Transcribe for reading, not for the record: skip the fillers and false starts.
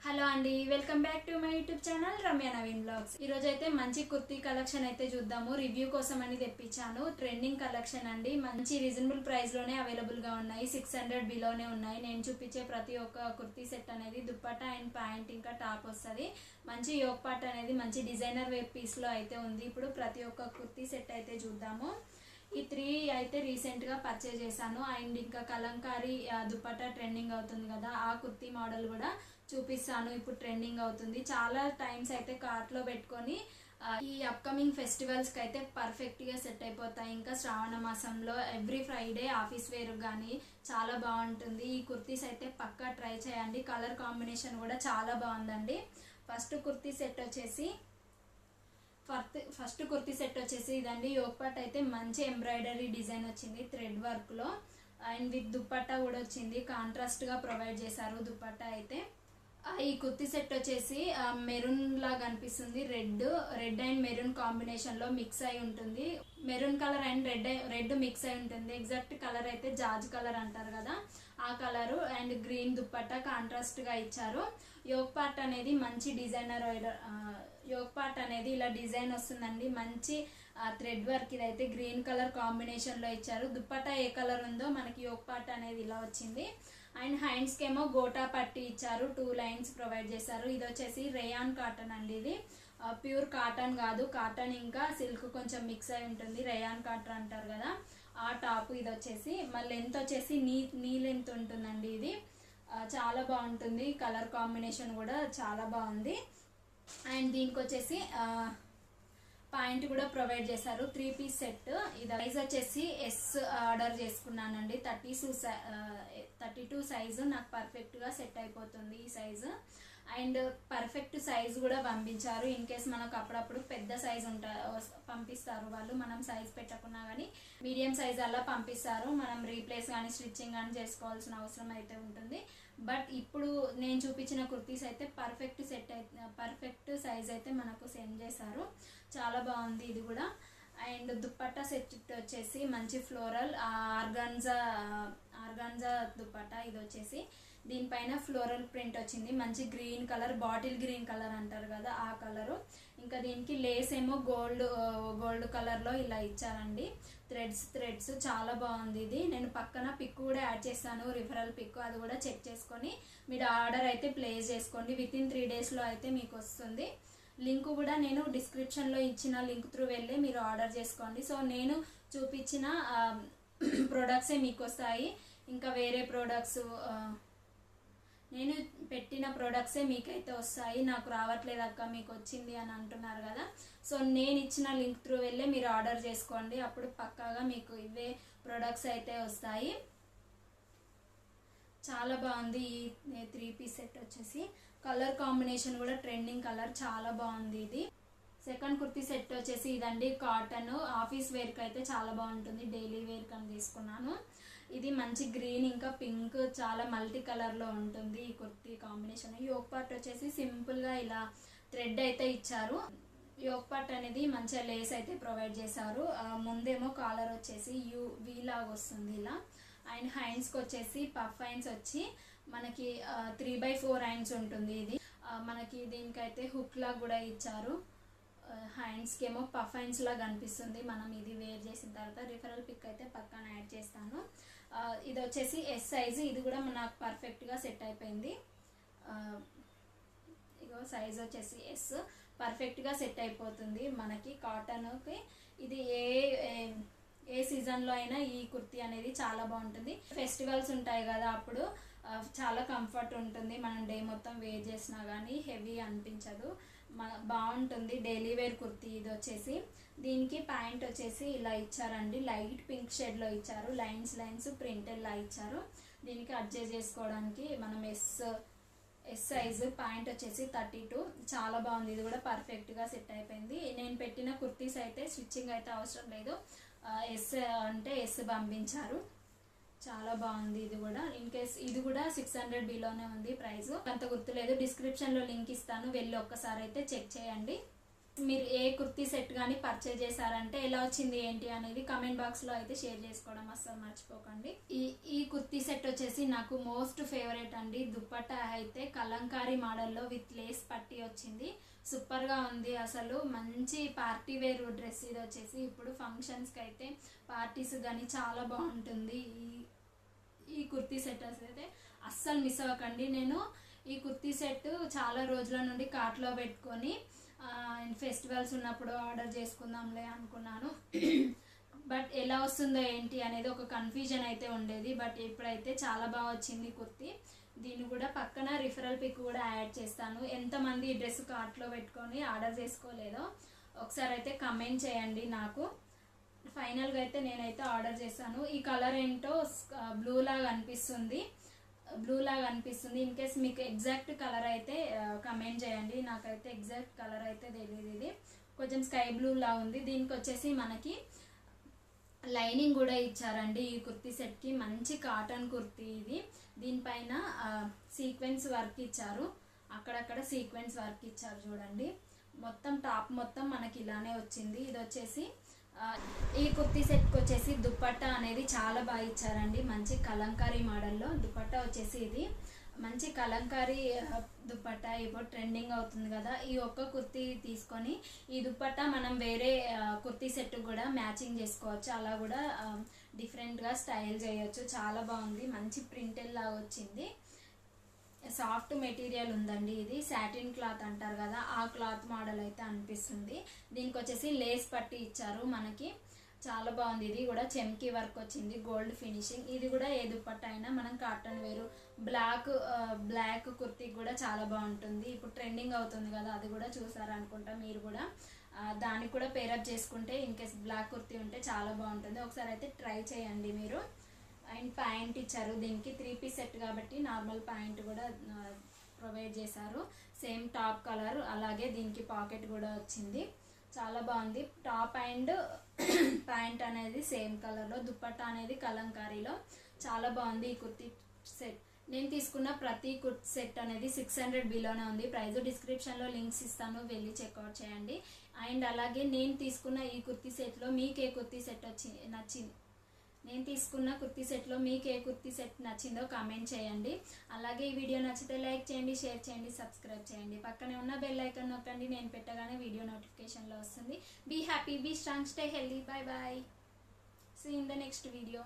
Hello అండి, welcome back to my YouTube channel Ramya Naveen blogs. ఈ రోజు అయితే మంచి కుర్తీ కలెక్షన్ అయితే చూద్దాము. రివ్యూ కోసం అని తెప్పించాను. ట్రెండింగ్ కలెక్షన్ అండి. మంచి రీజనబుల్ ప్రైస్ లోనే అవైలబుల్ గా ఉన్నాయి. 600 బిలోనే ఉన్నాయి. నేను చూపించే ప్రతి ఒక్క కుర్తీ సెట్ అనేది దుప్పట్టా అండ్ ప్యాంట్ ఇంకా టాప్ వస్తుంది. మంచి యోక్ పార్ట్ అనేది మంచి డిజైనర్ వేర్ పీస్ లో అయితే ఉంది. ఇప్పుడు ప్రతి ఒక్క కుర్తీ సెట్ అయితే చూద్దాము. ఈ 3 అయితే రీసెంట్గా పర్చేజ్ చేశాను. అండ్ ఇంకా కలంకారీ దుపట్టా ట్రెండింగ్ అవుతుంది కదా, ఆ కుర్తీ మోడల్ కూడా చూపిస్తాను. ఇప్పుడు ట్రెండింగ్ అవుతుంది. చాలా టైమ్స్ అయితే కార్ట్లో పెట్టుకొని ఈ అప్కమింగ్ ఫెస్టివల్స్కి అయితే పర్ఫెక్ట్గా సెట్ అయిపోతాయి. ఇంకా శ్రావణ మాసంలో ఎవ్రీ ఫ్రైడే ఆఫీస్ వేర్ కానీ చాలా బాగుంటుంది. ఈ కుర్తీస్ అయితే పక్కా ట్రై చేయండి. కలర్ కాంబినేషన్ కూడా చాలా బాగుందండి. ఫస్ట్ కుర్తీ సెట్ వచ్చేసి ఇదండి. యోక్ పార్ట్ అయితే మంచి ఎంబ్రాయిడరీ డిజైన్ వచ్చింది థ్రెడ్ వర్క్ లో. అండ్ విత్ దుప్పట్టా కూడా వచ్చింది. కాంట్రాస్ట్ గా ప్రొవైడ్ చేశారు దుప్పట్టా అయితే. ఈ కుర్తీ సెట్ వచ్చేసి మెరూన్ లాగా అనిపిస్తుంది. రెడ్ అండ్ మెరూన్ కాంబినేషన్ లో మిక్స్ అయి ఉంటుంది. Maroon colour and red mix అయి ఉంటుంది. ఎగ్జాక్ట్ కలర్ అయితే జాజ్ కలర్ అంటారు కదా, ఆ colour. And green dupatta contrast గా ఇచ్చారు. యోక్ పార్ట్ అనేది మంచి డిజైనర్ యోక్ పార్ట్ అనేది ఇలా డిజైన్ వస్తుందండి. మంచి థ్రెడ్ వర్క్. ఇదైతే గ్రీన్ కలర్ కాంబినేషన్ లో ఇచ్చారు. దుప్పట్టా ఏ కలర్ ఉందో మనకి యోక్ పార్ట్ అనేది ఇలా వచ్చింది. అండ్ హ్యాండ్స్ కేమో గోటా పట్టి ఇచ్చారు. 2 లైన్స్ ప్రొవైడ్ చేశారు. ఇది వచ్చేసి రేయాన్ కాటన్ అండి. ఇది ప్యూర్ కాటన్ కాదు, కాటన్ ఇంకా సిల్క్ కొంచెం మిక్స్ అయి ఉంటుంది. రేయాన్ కాటన్ అంటారు కదా, ఆ టాప్. ఇది వచ్చేసి మళ్ళీ లెంత్ వచ్చేసి నీ లెంత్ ఉంటుందండి. ఇది చాలా బాగుంటుంది. కలర్ కాంబినేషన్ కూడా చాలా బాగుంది. అండ్ దీనికి వచ్చేసి పాయింట్ కూడా ప్రొవైడ్ చేశారు. 3 పీస్ సెట్. ఇది సైజ్ వచ్చేసి ఎస్ ఆర్డర్ చేసుకున్నానండి. 32 సైజు నాకు పర్ఫెక్ట్ గా సెట్ అయిపోతుంది ఈ సైజు. అండ్ పర్ఫెక్ట్ సైజ్ కూడా పంపించారు. ఇన్ కేస్ మనకు అప్పుడప్పుడు పెద్ద సైజ్ పంపిస్తారు వాళ్ళు, మనం సైజ్ పెట్టకున్నా కానీ మీడియం సైజ్ అలా పంపిస్తారు. మనం రీప్లేస్ కానీ స్టిచ్చింగ్ కానీ చేసుకోవాల్సిన అవసరం అయితే ఉంటుంది. బట్ ఇప్పుడు నేను చూపించిన కుర్తీస్ అయితే పర్ఫెక్ట్ సైజ్ అయితే మనకు సెండ్ చేశారు. చాలా బాగుంది ఇది కూడా. అండ్ దుప్పట్టా సెట్ వచ్చేసి మంచి ఫ్లోరల్ ఆర్గాన్జా దుప్పట్టా. ఇది వచ్చేసి దీనిపైన ఫ్లోరల్ ప్రింట్ వచ్చింది. మంచి green colour, bottle green colour అంటారు కదా, ఆ కలరు. ఇంకా దీనికి లేస్ ఏమో గోల్డ్ కలర్ లో ఇలా ఇచ్చారండి. థ్రెడ్స్ చాలా బాగుంది. ఇది నేను పక్కన పిక్ కూడా యాడ్ చేస్తాను, రిఫరల్ పిక్. అది కూడా చెక్ చేసుకొని మీరు ఆర్డర్ అయితే ప్లేస్ చేసుకోండి. విత్ ఇన్ 3 days లో అయితే మీకు వస్తుంది. లింక్ కూడా నేను డిస్క్రిప్షన్ లో ఇచ్చిన లింక్ త్రూ వెళ్ళి మీరు ఆర్డర్ చేసుకోండి. సో నేను చూపించిన ప్రొడక్ట్సే మీకు వస్తాయి. ఇంకా వేరే ప్రొడక్ట్స్ నేను పెట్టిన ప్రొడక్ట్సే మీకైతే వస్తాయి. నాకు రావట్లేదు అక్క, మీకు వచ్చింది అని అంటున్నారు కదా. సో నేను ఇచ్చిన లింక్ త్రూ వెళ్ళి మీరు ఆర్డర్ చేసుకోండి. అప్పుడు పక్కాగా మీకు ఇవే ప్రొడక్ట్స్ అయితే వస్తాయి. చాలా బాగుంది ఈ 3 పీస్ సెట్ వచ్చేసి. కలర్ కాంబినేషన్ కూడా ట్రెండింగ్ కలర్, చాలా బాగుంది ఇది. సెకండ్ కుర్తీ సెట్ వచ్చేసి ఇదండి. కాటన్ ఆఫీస్ వేర్ కి అయితే చాలా బాగుంటుంది. డైలీ వేర్ కని తీసుకున్నాను. ఇది మంచి గ్రీన్ ఇంకా పింక్, చాలా మల్టీ కలర్ లో ఉంటుంది ఈ కుర్తీ కాంబినేషన్. యోక్ పార్ట్ వచ్చేసి సింపుల్ గా ఇలా థ్రెడ్ అయితే ఇచ్చారు. యోక్ పార్ట్ అనేది మంచిగా లేస్ అయితే ప్రొవైడ్ చేశారు. ముందేమో కాలర్ వచ్చేసి వి లాగా వస్తుంది ఇలా. అండ్ హ్యాండ్స్ కి వచ్చేసి పఫ్ హ్యాండ్స్ వచ్చి మనకి 3/4 హ్యాండ్స్ ఉంటుంది. ఇది మనకి దీనికైతే హుక్ లాగా కూడా ఇచ్చారు. హ్యాండ్స్ కి ఏమో పఫ్ హ్యాండ్స్ లాగా అనిపిస్తుంది మనం ఇది వేర్ చేసిన తర్వాత. రిఫరల్ పిక్ అయితే పక్కన యాడ్ చేస్తాను. ఇది వచ్చేసి ఎస్ సైజు. ఇది కూడా నాకు పర్ఫెక్ట్ గా సెట్ అయిపోయింది. ఇగో సైజ్ వచ్చేసి ఎస్, పర్ఫెక్ట్ గా సెట్ అయిపోతుంది మనకి కాటన్ కి. ఇది ఏ సీజన్ లో అయినా ఈ కుర్తీ అనేది చాలా బాగుంటుంది. ఫెస్టివల్స్ ఉంటాయి కదా, అప్పుడు చాలా కంఫర్ట్ ఉంటుంది. మనం డే మొత్తం వేర్ చేసినా కానీ హెవీ అనిపించదు, బాగుంటుంది. డైలీ వేర్ కుర్తీ ఇది వచ్చేసి. దీనికి ప్యాంట్ వచ్చేసి ఇలా ఇచ్చారండి. లైట్ పింక్ షేడ్ లో ఇచ్చారు. లైన్స్ ప్రింటెడ్ లా ఇచ్చారు. దీనికి అడ్జస్ట్ చేసుకోవడానికి మనం ఎస్ సైజు. ప్యాంట్ వచ్చేసి 32. చాలా బాగుంది. ఇది కూడా పర్ఫెక్ట్ గా సెట్ అయిపోయింది. నేను పెట్టిన కుర్తీస్ అయితే స్టిచ్చింగ్ అయితే అవసరం లేదు. ఎస్ అంటే ఎస్ పంపించారు. చాలా బాగుంది ఇది కూడా. ఇన్ కేస్ ఇది కూడా 600 బిలోనే ఉంది ప్రైస్. అంత గుర్తులేదు. డిస్క్రిప్షన్ లో లింక్ ఇస్తాను, వెళ్ళి ఒక్కసారి అయితే చెక్ చేయండి. మీరు ఏ కుర్తీ సెట్ కానీ పర్చేజ్ చేశారంటే ఎలా వచ్చింది ఏంటి అనేది కమెంట్ బాక్స్లో అయితే షేర్ చేసుకోవడం అస్సలు మర్చిపోకండి. ఈ కుర్తీ సెట్ వచ్చేసి నాకు మోస్ట్ ఫేవరెట్ అండి. దుప్పట్టా అయితే కలంకారీ మోడల్లో విత్ లేస్ పట్టి వచ్చింది. సూపర్గా ఉంది. అసలు మంచి పార్టీ వేర్ డ్రెస్ ఇది వచ్చేసి. ఇప్పుడు ఫంక్షన్స్కి అయితే పార్టీస్ కానీ చాలా బాగుంటుంది. ఈ కుర్తీ సెట్ అయితే అస్సలు మిస్ అవ్వకండి. నేను ఈ కుర్తీ సెట్ చాలా రోజుల నుండి కార్ట్లో పెట్టుకొని ఫెస్టివల్స్ ఉన్నప్పుడు ఆర్డర్ చేసుకుందాంలే అనుకున్నాను. బట్ ఎలా వస్తుందో ఏంటి అనేది ఒక కన్ఫ్యూజన్ అయితే ఉండేది. బట్ ఇప్పుడైతే చాలా బాగా వచ్చింది కుర్తీ. దీన్ని కూడా పక్కన రిఫరల్ పిక్ కూడా యాడ్ చేస్తాను. ఎంతమంది ఈ డ్రెస్ కార్ట్లో పెట్టుకొని ఆర్డర్ చేసుకోలేదో ఒకసారి అయితే కమెంట్ చేయండి నాకు. ఫైనల్గా అయితే నేనైతే ఆర్డర్ చేశాను. ఈ కలర్ ఏంటో బ్లూ లాగా అనిపిస్తుంది. ఇన్ కేస్ మీకు ఎగ్జాక్ట్ కలర్ అయితే కమెంట్ చేయండి. నాకైతే ఎగ్జాక్ట్ కలర్ అయితే తెలియదు. ఇది కొంచెం స్కై బ్లూ లా ఉంది. దీనికి వచ్చేసి మనకి లైనింగ్ కూడా ఇచ్చారండి. ఈ కుర్తీ సెట్కి మంచి కాటన్ కుర్తీ ఇది. దీనిపైన సీక్వెన్స్ వర్క్ ఇచ్చారు. అక్కడక్కడ సీక్వెన్స్ వర్క్ ఇచ్చారు చూడండి. మొత్తం టాప్ మొత్తం మనకి ఇలానే వచ్చింది. ఇది వచ్చేసి ఈ కుర్తీ సెట్కి వచ్చేసి దుప్పట్టా అనేది చాలా బాగా ఇచ్చారండి. మంచి కలంకారీ మోడల్లో దుప్పట్టా వచ్చేసి ఇది మంచి కలంకారీ దుప్పట్టా ఇప్పుడు ట్రెండింగ్ అవుతుంది కదా. ఈ ఒక్క కుర్తీ తీసుకొని ఈ దుప్పట్టా మనం వేరే కుర్తీ సెట్ కూడా మ్యాచింగ్ చేసుకోవచ్చు. అలా కూడా డిఫరెంట్గా స్టైల్ చేయొచ్చు. చాలా బాగుంది. మంచి ప్రింటెడ్ లాగా వచ్చింది. సాఫ్ట్ మెటీరియల్ ఉందండి. ఇది సాటిన్ క్లాత్ అంటారు కదా, ఆ క్లాత్ మోడల్ అయితే అనిపిస్తుంది. దీనికి వచ్చేసి లేస్ పట్టి ఇచ్చారు మనకి. చాలా బాగుంది. ఇది కూడా చెమ్కీ వర్క్ వచ్చింది, గోల్డ్ ఫినిషింగ్. ఇది కూడా ఏ దుప్పట్టా అయినా మనం కాటన్ వేరు బ్లాక్ కుర్తీ కూడా చాలా బాగుంటుంది. ఇప్పుడు ట్రెండింగ్ అవుతుంది కదా, అది కూడా చూసారనుకుంటా మీరు కూడా. దానికి కూడా పేరప్ చేసుకుంటే ఇన్ కేస్ బ్లాక్ కుర్తీ ఉంటే చాలా బాగుంటుంది. ఒకసారి అయితే ట్రై చేయండి మీరు. అండ్ ప్యాంట్ ఇచ్చారు. దీనికి 3 పీస్ సెట్ కాబట్టి నార్మల్ ప్యాంట్ కూడా ప్రొవైడ్ చేశారు. సేమ్ టాప్ కలర్, అలాగే దీనికి పాకెట్ కూడా వచ్చింది. చాలా బాగుంది. టాప్ అండ్ ప్యాంట్ అనేది సేమ్ కలర్లో, దుప్పట్టా అనేది కలంకారీలో చాలా బాగుంది ఈ కుర్తీ సెట్. నేను తీసుకున్న ప్రతి కుర్తీ సెట్ అనేది 600 బిలోనే ఉంది. ప్రైస్ డిస్క్రిప్షన్లో లింక్స్ ఇస్తాను, వెళ్ళి చెక్అవుట్ చేయండి. అండ్ అలాగే నేను తీసుకున్న ఈ కుర్తీ సెట్లో మీకు ఏ కుర్తీ సెట్ నచ్చింది, నేను తీసుకున్న కుర్తీ సెట్లో మీకు ఏ కుర్తీ సెట్ నచ్చిందో కామెంట్ చేయండి. అలాగే ఈ వీడియో నచ్చితే లైక్ చేయండి, షేర్ చేయండి, సబ్స్క్రైబ్ చేయండి. పక్కనే ఉన్న బెల్ ఐకాన్ నొక్కండి. నేను పెట్టగానే వీడియో నోటిఫికేషన్లో వస్తుంది. Be happy, be strong, stay healthy. Bye bye. See in the next video.